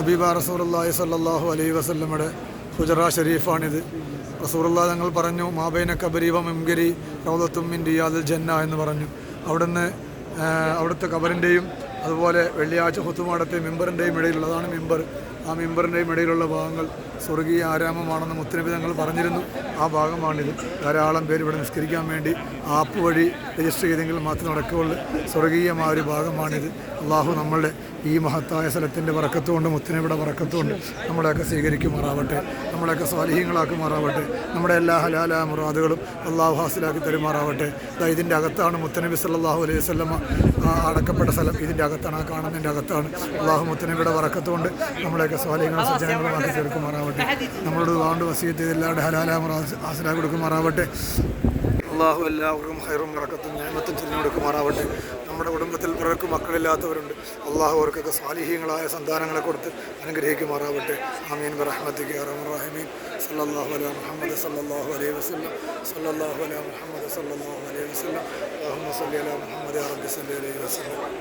ഹബീബ റസൂലുള്ളാഹി സ്വല്ലല്ലാഹു അലൈഹി വസല്ലമയുടെ ഹുജറ ഷരീഫാണിത്. റസൂലുള്ളാഹി തങ്ങൾ പറഞ്ഞു, മാബൈന കബരി വ മിംബരി റൗളത്തും മിൻ റിയാദിൽ ജന്ന എന്ന് പറഞ്ഞു. അവിടുത്തെ കബറിൻ്റെയും അതുപോലെ വെള്ളിയാഴ്ച ഹുത്തുമാടത്തെ മിമ്പറിൻ്റെയും ഇടയിലുള്ളതാണ് മിമ്പർ. ആ മിമ്പറിൻ്റെയും ഇടയിലുള്ള ഭാഗങ്ങൾ സ്വർഗീയ ആരാമമാണെന്ന് മുത്തനബി തങ്ങൾ പറഞ്ഞിരുന്നു. ആ ഭാഗമാണിത്. ധാരാളം പേര് ഇവിടെ നിസ്കരിക്കാൻ വേണ്ടി ആപ്പ് വഴി രജിസ്റ്റർ ചെയ്തെങ്കിൽ മാത്രമേ നടക്കുകയുള്ളൂ. സ്വർഗീയമായ ഒരു ഭാഗമാണിത്. അള്ളാഹു നമ്മളുടെ ഈ മഹത്തായ സ്ഥലത്തിൻ്റെ ബറക്കത്തുകൊണ്ട്, മുത്തനബിയുടെ ബറക്കത്തുകൊണ്ട് നമ്മളെയൊക്കെ സ്വീകരിക്കുമാറാവട്ടെ, നമ്മളെയൊക്കെ സ്വാലിഹീങ്ങളാക്കുമാറാവട്ടെ, നമ്മുടെ എല്ലാ ഹലാല മുറാദുകളും അള്ളാഹു ഹാസിലാക്കി തരുമാറാവട്ടെ. ഇതിൻ്റെ അകത്താണ് മുത്തനബി സല്ലല്ലാഹു അലൈഹി വസല്ലമ അടക്കപ്പെട്ട സ്ഥലം. ഇതിൻ്റെ അകത്താണ്, ആ കാണുന്നതിൻ്റെ അകത്താണ്. അള്ളാഹു മുത്തനബിയുടെ ബറക്കത്തുകൊണ്ട് നമ്മളെയൊക്കെ സ്വാലിഹീങ്ങളും സജ്ജനങ്ങളുമാക്കി തീർക്കുമാറാവട്ടെ. നമ്മളോട് വാണ്ട് വസിയത്ത് ചെയ്ത് എല്ലാവരുടെ ഹലാല മുറാദ് ഹാസിലാക്കി കൊടുക്കുമാറാവട്ടെ. അള്ളാഹു എല്ലാവർക്കും ഹൈറും ബറക്കത്തും നിഅമത്തും ചൊരിഞ്ഞു കൊടുക്കുമാറാവട്ടെ. നമ്മുടെ കുടുംബത്തിൽ പിറർക്ക് മക്കളില്ലാത്തവരുണ്ട്. അള്ളാഹു അവർക്കൊക്കെ സ്വാലിഹീങ്ങളായ സന്താനങ്ങളെ കൊടുത്ത് അനുഗ്രഹിക്കുമാറാവട്ടെ. ആമീൻ ബിറഹ്മതിക യാ അർഹമർ റഹീമീൻ. സല്ലല്ലാഹു അലാ മുഹമ്മദ് സല്ലല്ലാഹു അലൈഹി വസല്ലം. സല്ലല്ലാഹു അലാ മുഹമ്മദ് സല്ലല്ലാഹു അലൈഹി വസല്ലം. അല്ലാഹുമ്മ സല്ലി അലാ മുഹമ്മദ് യാ റബ്ബി സല്ലി അലൈഹി വസല്ലം.